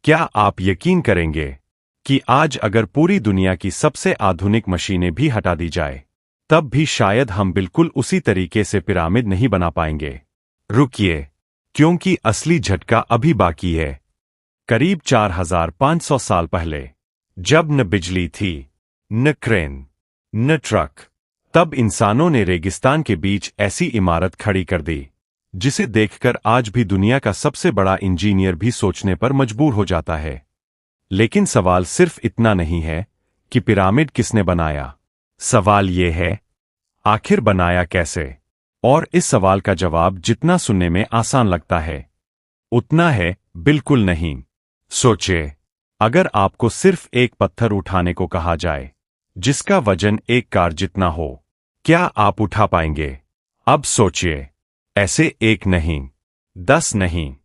क्या आप यकीन करेंगे कि आज अगर पूरी दुनिया की सबसे आधुनिक मशीनें भी हटा दी जाए, तब भी शायद हम बिल्कुल उसी तरीके से पिरामिड नहीं बना पाएंगे। रुकिए, क्योंकि असली झटका अभी बाकी है। करीब 4500 साल पहले, जब न बिजली थी, न क्रेन, न ट्रक, तब इंसानों ने रेगिस्तान के बीच ऐसी इमारत खड़ी कर दी जिसे देखकर आज भी दुनिया का सबसे बड़ा इंजीनियर भी सोचने पर मजबूर हो जाता है। लेकिन सवाल सिर्फ इतना नहीं है कि पिरामिड किसने बनाया। सवाल यह है, आखिर बनाया कैसे? और इस सवाल का जवाब जितना सुनने में आसान लगता है, उतना है बिल्कुल नहीं। सोचिए, अगर आपको सिर्फ एक पत्थर उठाने को कहा जाए जिसका वजन एक कार जितना हो, क्या आप उठा पाएंगे? अब सोचिए, ऐसे एक नहीं, 10 नहीं,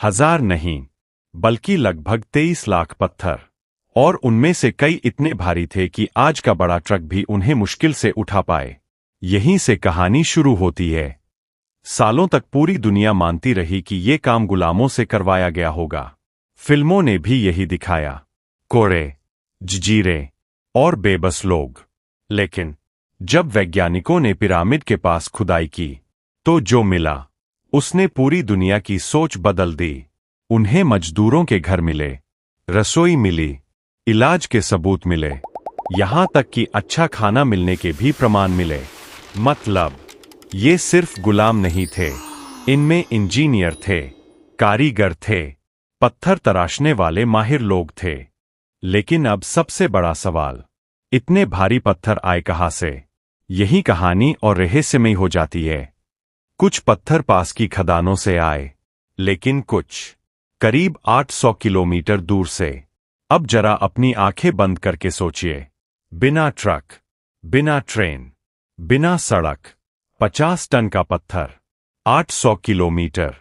1000 नहीं, बल्कि लगभग 23 लाख पत्थर। और उनमें से कई इतने भारी थे कि आज का बड़ा ट्रक भी उन्हें मुश्किल से उठा पाए। यहीं से कहानी शुरू होती है। सालों तक पूरी दुनिया मानती रही कि ये काम गुलामों से करवाया गया होगा। फिल्मों ने भी यही दिखाया, कोड़े, जंजीरें और बेबस लोग। लेकिन जब वैज्ञानिकों ने पिरामिड के पास खुदाई की, तो जो मिला उसने पूरी दुनिया की सोच बदल दी। उन्हें मजदूरों के घर मिले, रसोई मिली, इलाज के सबूत मिले, यहां तक कि अच्छा खाना मिलने के भी प्रमाण मिले। मतलब, ये सिर्फ गुलाम नहीं थे, इनमें इंजीनियर थे, कारीगर थे, पत्थर तराशने वाले माहिर लोग थे। लेकिन अब सबसे बड़ा सवाल, इतने भारी पत्थर आए कहां से? यही कहानी और रहस्यमयी हो जाती है। कुछ पत्थर पास की खदानों से आए, लेकिन कुछ करीब 800 किलोमीटर दूर से। अब जरा अपनी आंखें बंद करके सोचिए, बिना ट्रक, बिना ट्रेन, बिना सड़क, 50 टन का पत्थर, 800 किलोमीटर।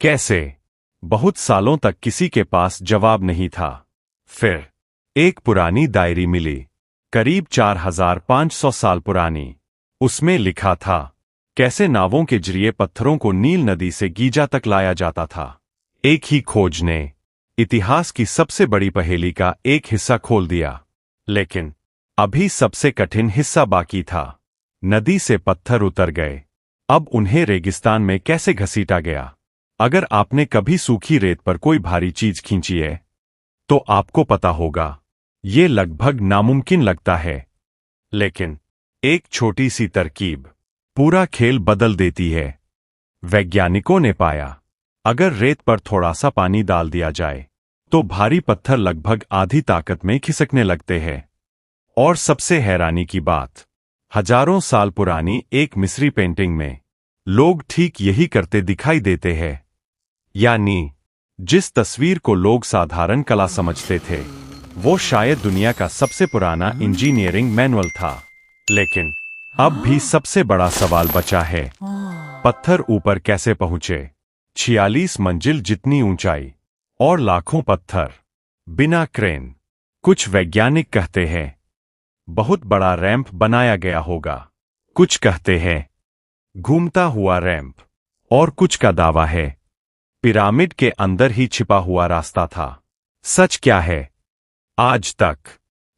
कैसे? बहुत सालों तक किसी के पास जवाब नहीं था। फिर एक पुरानी डायरी मिली, करीब 4500 साल पुरानी। उसमें लिखा था कैसे नावों के जरिए पत्थरों को नील नदी से गीजा तक लाया जाता था। एक ही खोज ने इतिहास की सबसे बड़ी पहेली का एक हिस्सा खोल दिया। लेकिन अभी सबसे कठिन हिस्सा बाकी था। नदी से पत्थर उतर गए, अब उन्हें रेगिस्तान में कैसे घसीटा गया? अगर आपने कभी सूखी रेत पर कोई भारी चीज खींची है, तो आपको पता होगा ये लगभग नामुमकिन लगता है। लेकिन एक छोटी सी तरकीब पूरा खेल बदल देती है। वैज्ञानिकों ने पाया, अगर रेत पर थोड़ा सा पानी डाल दिया जाए, तो भारी पत्थर लगभग आधी ताकत में खिसकने लगते हैं। और सबसे हैरानी की बात, हजारों साल पुरानी एक मिस्री पेंटिंग में लोग ठीक यही करते दिखाई देते हैं। यानी जिस तस्वीर को लोग साधारण कला समझते थे, वो शायद दुनिया का सबसे पुराना इंजीनियरिंग मैनुअल था। लेकिन अब भी सबसे बड़ा सवाल बचा है, पत्थर ऊपर कैसे पहुंचे? 46 मंजिल जितनी ऊंचाई और लाखों पत्थर, बिना क्रेन। कुछ वैज्ञानिक कहते हैं बहुत बड़ा रैंप बनाया गया होगा, कुछ कहते हैं घूमता हुआ रैंप, और कुछ का दावा है पिरामिड के अंदर ही छिपा हुआ रास्ता था। सच क्या है, आज तक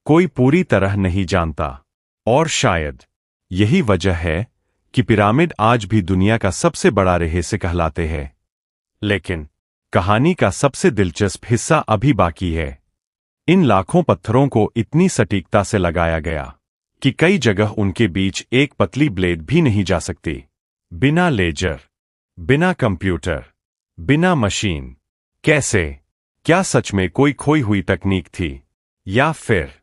कोई पूरी तरह नहीं जानता। और शायद यही वजह है कि पिरामिड आज भी दुनिया का सबसे बड़ा रहस्य कहलाते हैं। लेकिन कहानी का सबसे दिलचस्प हिस्सा अभी बाकी है। इन लाखों पत्थरों को इतनी सटीकता से लगाया गया कि कई जगह उनके बीच एक पतली ब्लेड भी नहीं जा सकती। बिना लेजर, बिना कंप्यूटर, बिना मशीन। कैसे? क्या सच में कोई खोई हुई तकनीक थी, या फिर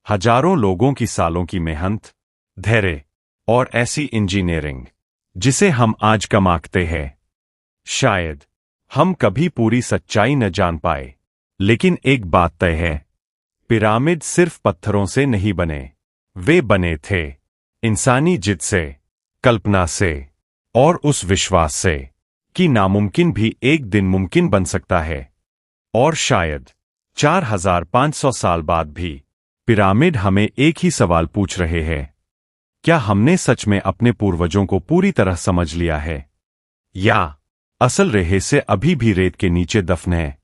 हजारों लोगों की सालों की मेहनत, धैर्य और ऐसी इंजीनियरिंग जिसे हम आज कम आंकते हैं? शायद हम कभी पूरी सच्चाई न जान पाए। लेकिन एक बात तय है, पिरामिड सिर्फ पत्थरों से नहीं बने, वे बने थे इंसानी जिद से, कल्पना से और उस विश्वास से कि नामुमकिन भी एक दिन मुमकिन बन सकता है। और शायद 4500 साल बाद भी पिरामिड हमें एक ही सवाल पूछ रहे हैं, क्या हमने सच में अपने पूर्वजों को पूरी तरह समझ लिया है, या असल रहस्य अभी भी रेत के नीचे दफन है?